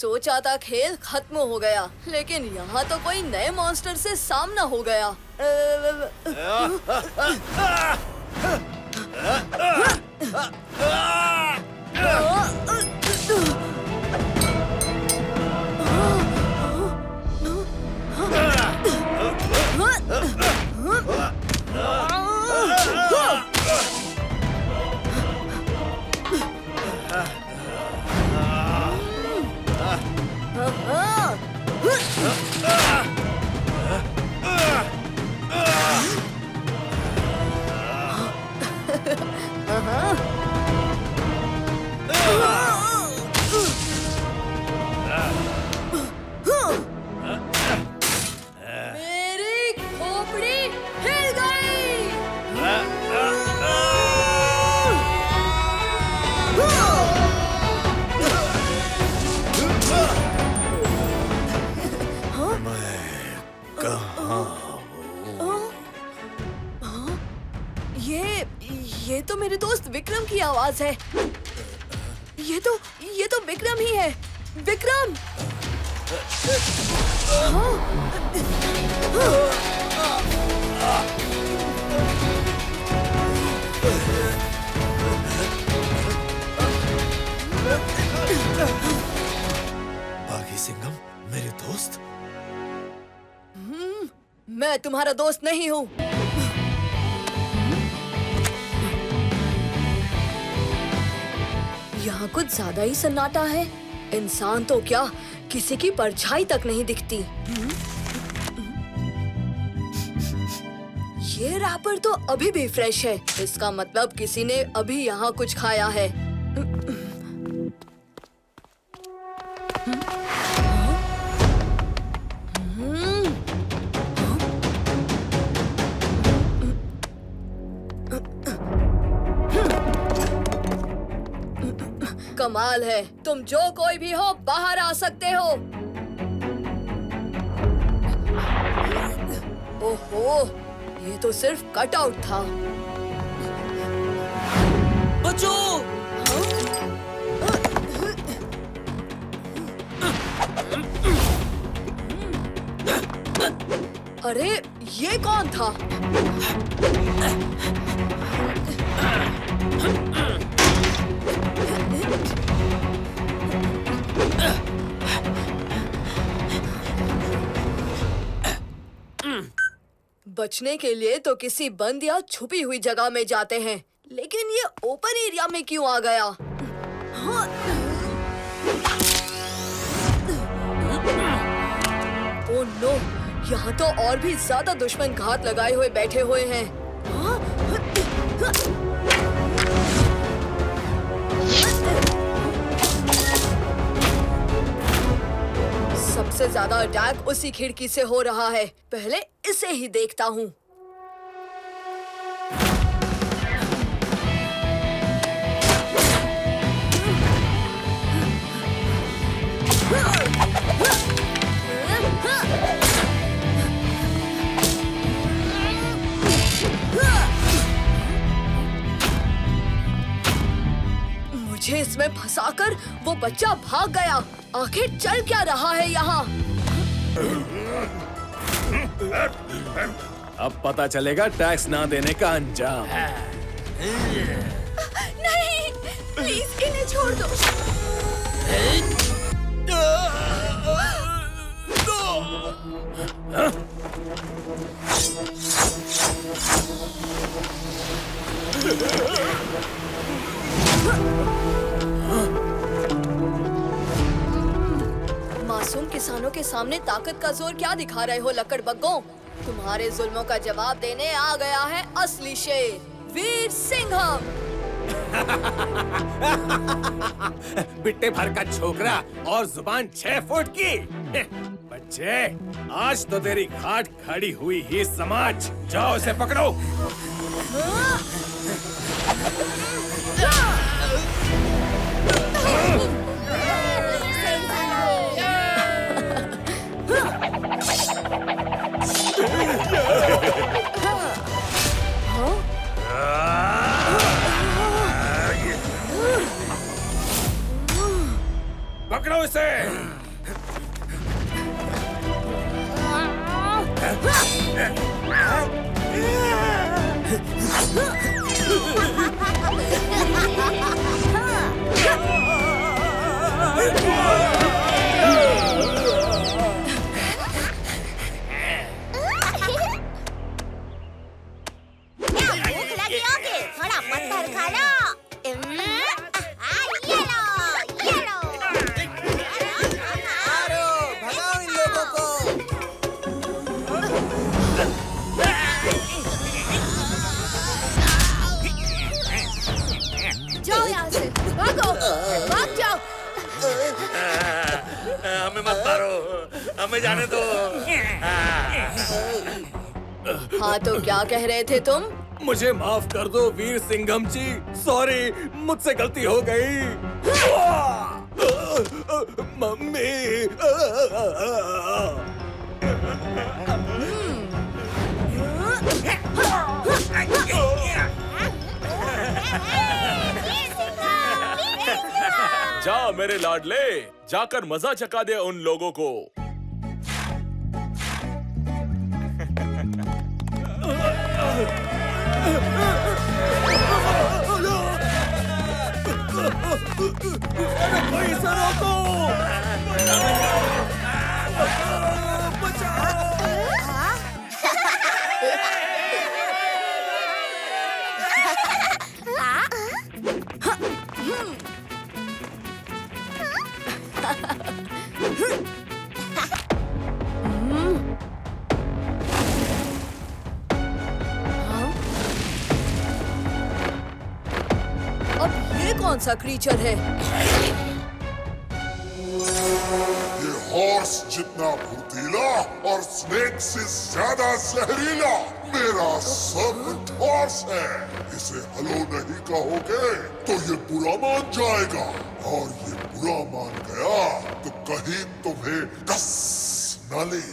सोचा था खेल खत्म हो गया, लेकिन यहाँ तो कोई नए मॉन्स्टर से सामना हो गया। मेरी खोपड़ी हिल गई। ये तो मेरे दोस्त विक्रम की आवाज है। ये तो विक्रम ही है। विक्रम! बागी सिंघम, मेरे दोस्त। मैं तुम्हारा दोस्त नहीं हूँ। यहाँ कुछ ज्यादा ही सन्नाटा है। इंसान तो क्या, किसी की परछाई तक नहीं दिखती। ये रैपर तो अभी भी फ्रेश है। इसका मतलब किसी ने अभी यहाँ कुछ खाया है। कमाल है, तुम जो कोई भी हो बाहर आ सकते हो। ओहो, ये तो सिर्फ कट आउट था। बचो! अरे, ये कौन था? बचने के लिए तो किसी बंद या छुपी हुई जगह में जाते हैं, लेकिन ये ओपन एरिया में क्यों आ गया? हाँ। ओह नो, यहाँ तो और भी ज्यादा दुश्मन घात लगाए हुए बैठे हुए हैं। हाँ? सबसे ज्यादा अटैक उसी खिड़की से हो रहा है। पहले इसे ही देखता हूँ। मुझे इसमें फंसाकर वो बच्चा भाग गया। आखिर चल क्या रहा है यहाँ? अब पता चलेगा टैक्स ना देने का अंजाम। नहीं, प्लीज इन्हें छोड़ दो। मासूम किसानों के सामने ताकत का जोर क्या दिखा रहे हो लकड़बग्गों? तुम्हारे जुल्मों का जवाब देने आ गया है असली शेर, वीर सिंघम। बिट्टे भर का छोकरा और जुबान 6 फुट की। बच्चे, आज तो तेरी घाट खड़ी हुई ही समाज। जाओ उसे पकड़ो। पकड़ो इसे। हाँ तो क्या कह रहे थे तुम? मुझे माफ कर दो वीर सिंघम जी, सॉरी, मुझसे गलती हो गई। मम्मी। जा मेरे लाडले, जाकर मजा चखा दे उन लोगों को। कोई इसे रोको। अब ये कौन सा क्रीचर है? ये हॉर्स जितना फुर्तीला और स्नेक से ज्यादा जहरीला मेरा सर्पेंट हॉर्स है। इसे हेलो नहीं कहोगे तो ये बुरा मान जाएगा, और ये बुरा मान गया तो कहीं तुम्हें डस न ले।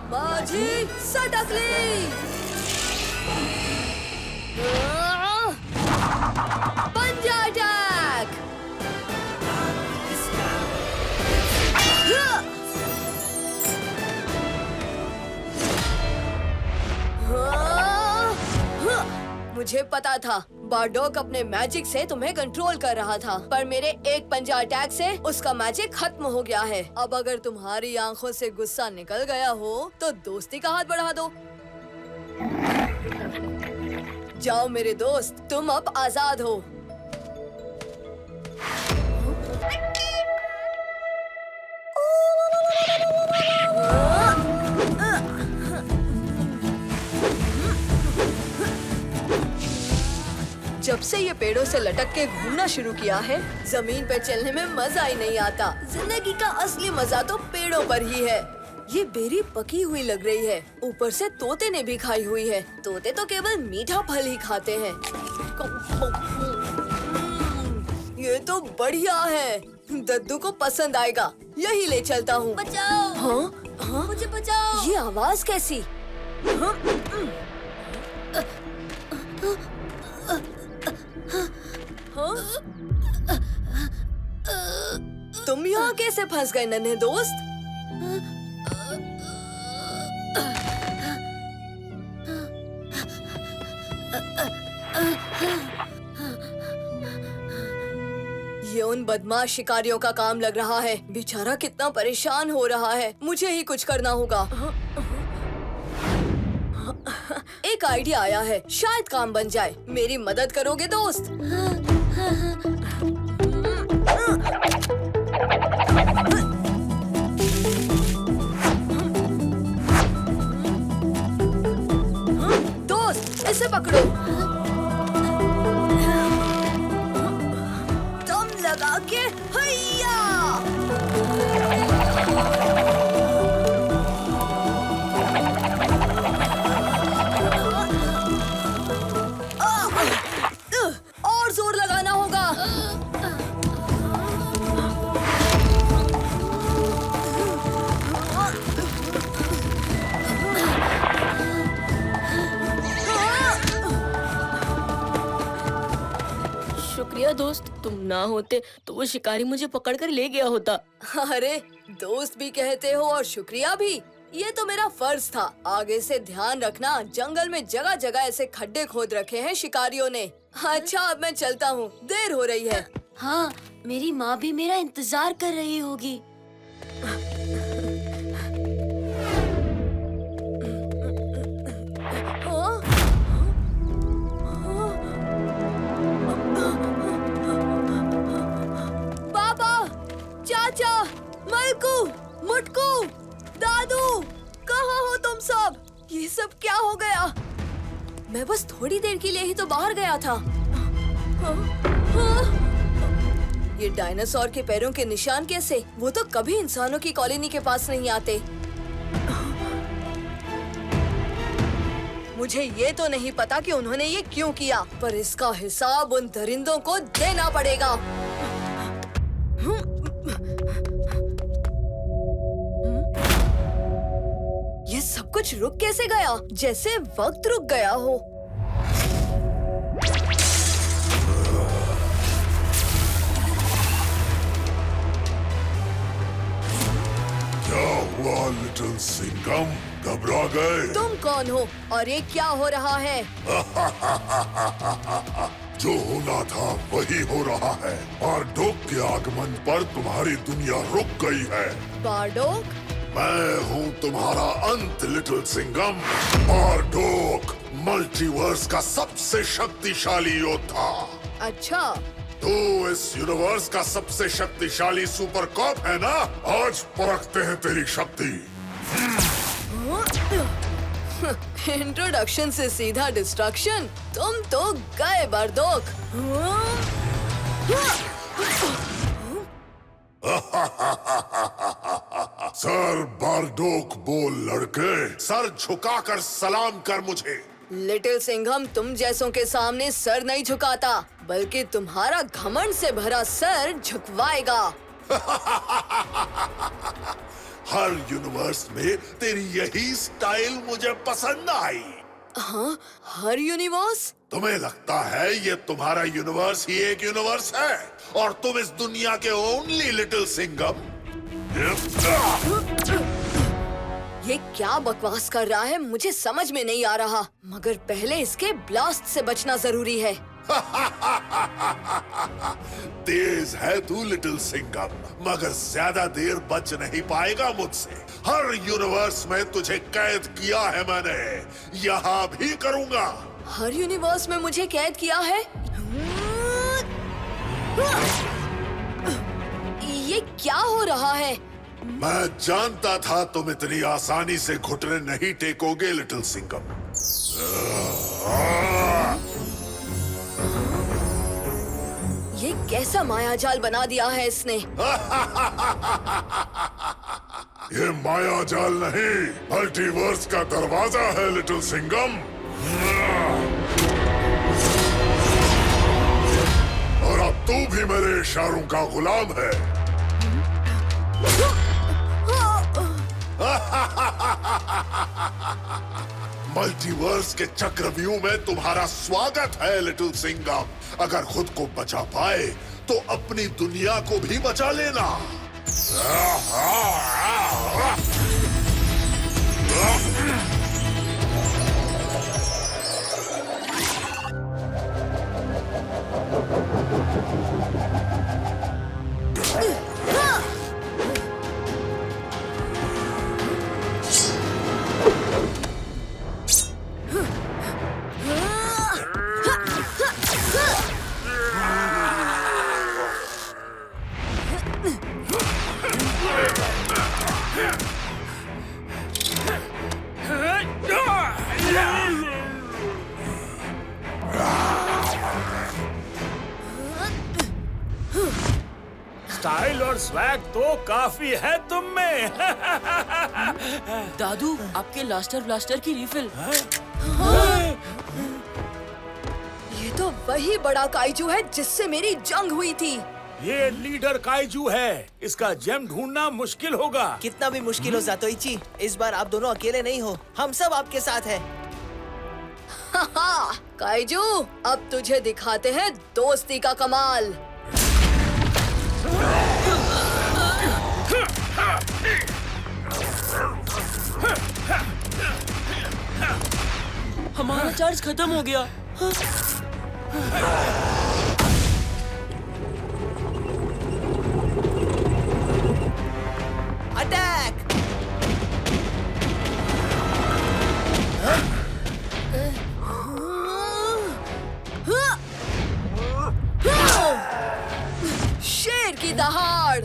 बाजी सटकली। पंजा अटैक। मुझे पता था बारडॉग अपने मैजिक से तुम्हें कंट्रोल कर रहा था, पर मेरे एक पंजा अटैक से उसका मैजिक खत्म हो गया है। अब अगर तुम्हारी आंखों से गुस्सा निकल गया हो तो दोस्ती का हाथ बढ़ा दो। जाओ मेरे दोस्त, तुम अब आजाद हो। जब से ये पेड़ों से लटक के घूमना शुरू किया है, जमीन पे चलने में मजा ही नहीं आता। जिंदगी का असली मजा तो पेड़ों पर ही है। ये बेरी पकी हुई लग रही है, ऊपर से तोते ने भी खाई हुई है। तोते तो केवल मीठा फल ही खाते हैं। ये तो बढ़िया है, दद्दू को पसंद आएगा। यही ले चलता हूँ। बचाओ! हाँ? हाँ? मुझे बचाओ! ये आवाज कैसी? हाँ? तुम यहाँ कैसे फंस गए नन्हे दोस्त? ये उन बदमाश शिकारियों का काम लग रहा है। बेचारा कितना परेशान हो रहा है। मुझे ही कुछ करना होगा। एक आइडिया आया है, शायद काम बन जाए। मेरी मदद करोगे दोस्त? दोस्त, इसे पकड़ो। दम लगा के हैया! और जोर लगाना होगा। शुक्रिया दोस्त, तुम ना होते तो वो शिकारी मुझे पकड़कर ले गया होता। अरे दोस्त भी कहते हो और शुक्रिया भी, ये तो मेरा फर्ज था। आगे से ध्यान रखना, जंगल में जगह जगह ऐसे खड्डे खोद रखे हैं शिकारियों ने। अच्छा अब मैं चलता हूँ, देर हो रही है। हाँ, मेरी माँ भी मेरा इंतजार कर रही होगी। पापा, चाचा, मलकू, मुटकू, दादू, कहाँ हो तुम सब? ये सब क्या हो गया? मैं बस थोड़ी देर के लिए ही तो बाहर गया था। ये डायनासोर के पैरों के निशान कैसे? वो तो कभी इंसानों की कॉलोनी के पास नहीं आते। मुझे ये तो नहीं पता कि उन्होंने ये क्यों किया, पर इसका हिसाब उन दरिंदों को देना पड़ेगा। ये सब कुछ रुक कैसे गया? जैसे वक्त रुक गया हो। क्या हुआ लिटिल सिंघम, घबरा गए? तुम कौन हो और ये क्या हो रहा है? जो होना था वही हो रहा है। बारडोक के आगमन पर तुम्हारी दुनिया रुक गई है। बारडोक? मैं हूँ तुम्हारा अंत लिटिल सिंघम। बारडोक मल्टीवर्स का सबसे शक्तिशाली योद्धा। अच्छा, तू इस यूनिवर्स का सबसे शक्तिशाली सुपर कॉप है ना? आज परखते हैं तेरी शक्ति। इंट्रोडक्शन से सीधा डिस्ट्रक्शन। तुम तो गए बारडोक। सर बारडोक बोल लड़के, सर झुकाकर सलाम कर मुझे। लिटिल सिंघम तुम जैसों के सामने सर नहीं झुकाता, बल्कि तुम्हारा घमंड से भरा सर झुकवाएगा। हर यूनिवर्स में तेरी यही स्टाइल मुझे पसंद आई। हाँ, हर यूनिवर्स? तुम्हें लगता है ये तुम्हारा यूनिवर्स ही एक यूनिवर्स है और तुम इस दुनिया के ओनली लिटिल सिंघम? ये क्या बकवास कर रहा है, मुझे समझ में नहीं आ रहा। मगर पहले इसके ब्लास्ट से बचना जरूरी है। तेज है तू लिटिल सिंघम, मगर ज्यादा देर बच नहीं पाएगा मुझसे। हर यूनिवर्स में तुझे कैद किया है मैंने, यहाँ भी करूँगा। हर यूनिवर्स में मुझे कैद किया है? ये क्या हो रहा है? मैं जानता था तुम इतनी आसानी से घुटने नहीं टेकोगे लिटिल सिंघम। ये कैसा मायाजाल बना दिया है इसने? ये मायाजाल नहीं, मल्टीवर्स का दरवाजा है लिटिल सिंघम। और अब तू भी मेरे इशारों का गुलाम है। मल्टीवर्स के चक्रव्यूह में तुम्हारा स्वागत है लिटिल सिंघम। अगर खुद को बचा पाए तो अपनी दुनिया को भी बचा लेना। स्टाइल और स्वैग तो काफी है तुम में। दादू, आपके लास्टर ब्लास्टर की रिफिल। ये तो वही बड़ा काइजू है जिससे मेरी जंग हुई थी। ये लीडर काइजू है, इसका जेम ढूंढना मुश्किल होगा। कितना भी मुश्किल हो ज़ातोइची, इस बार आप दोनों अकेले नहीं हो, हम सब आपके साथ हैं। हाँ, काइजू, अब तुझे दिखाते हैं दोस्ती का कमाल। हमारा चार्ज खत्म हो गया। अटैक! शेर की दहाड़।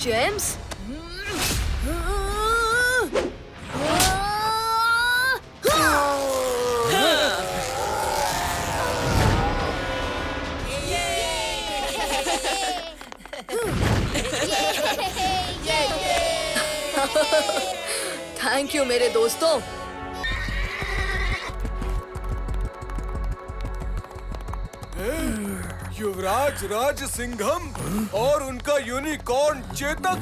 जेम्स, थैंक यू मेरे दोस्तों। युवराज राज सिंघम और उनका यूनिकॉर्न चेतक।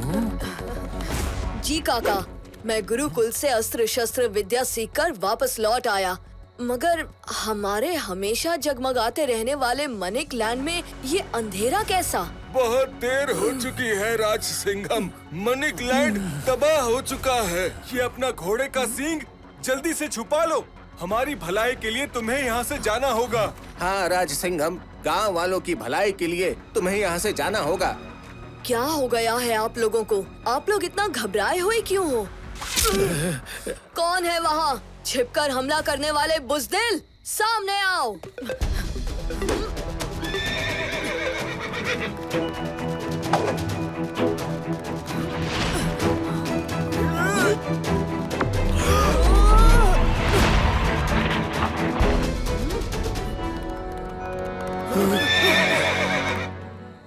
जी काका, मैं गुरुकुल से अस्त्र शस्त्र विद्या सीखकर वापस लौट आया, मगर हमारे हमेशा जगमगाते रहने वाले मनिक लैंड में ये अंधेरा कैसा? बहुत देर हो चुकी है राज सिंघम। मनिक लैंड तबाह हो चुका है। ये अपना घोड़े का सींग जल्दी से छुपा लो। हमारी भलाई के लिए तुम्हें यहाँ से जाना होगा। हाँ राज सिंघम, गांव वालों की भलाई के लिए तुम्हें यहाँ से जाना होगा। क्या हो गया है आप लोगों को? आप लोग इतना घबराए हुए क्यों हो? कौन है वहाँ? छिपकर हमला करने वाले बुज़दिल, सामने आओ।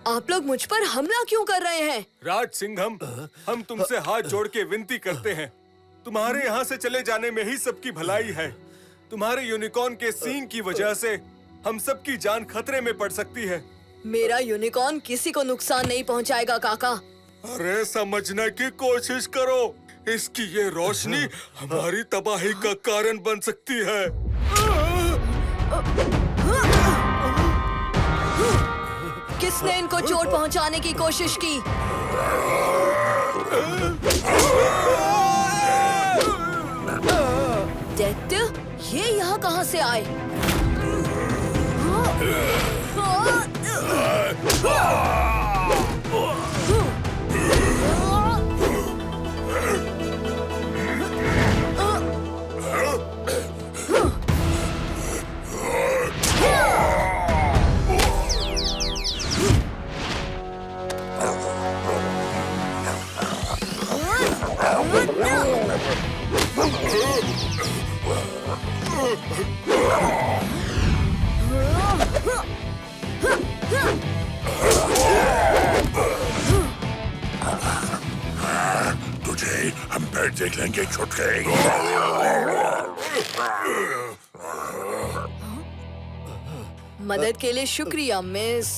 आप लोग मुझ पर हमला क्यों कर रहे हैं? राज सिंघम, हम तुमसे हाथ जोड़ के विनती करते हैं। तुम्हारे यहाँ से चले जाने में ही सबकी भलाई है। तुम्हारे यूनिकॉर्न के सींग की वजह से हम सबकी जान खतरे में पड़ सकती है। मेरा यूनिकॉर्न किसी को नुकसान नहीं पहुंचाएगा काका। अरे समझने की कोशिश करो, इसकी ये रोशनी हमारी तबाही का कारण बन सकती है। किसने इनको चोट पहुंचाने की कोशिश की? दैत्य, ये यहाँ कहाँ से आए? तुझे हम बैठ देख लेंगे छुटके। मदद के लिए शुक्रिया मिस।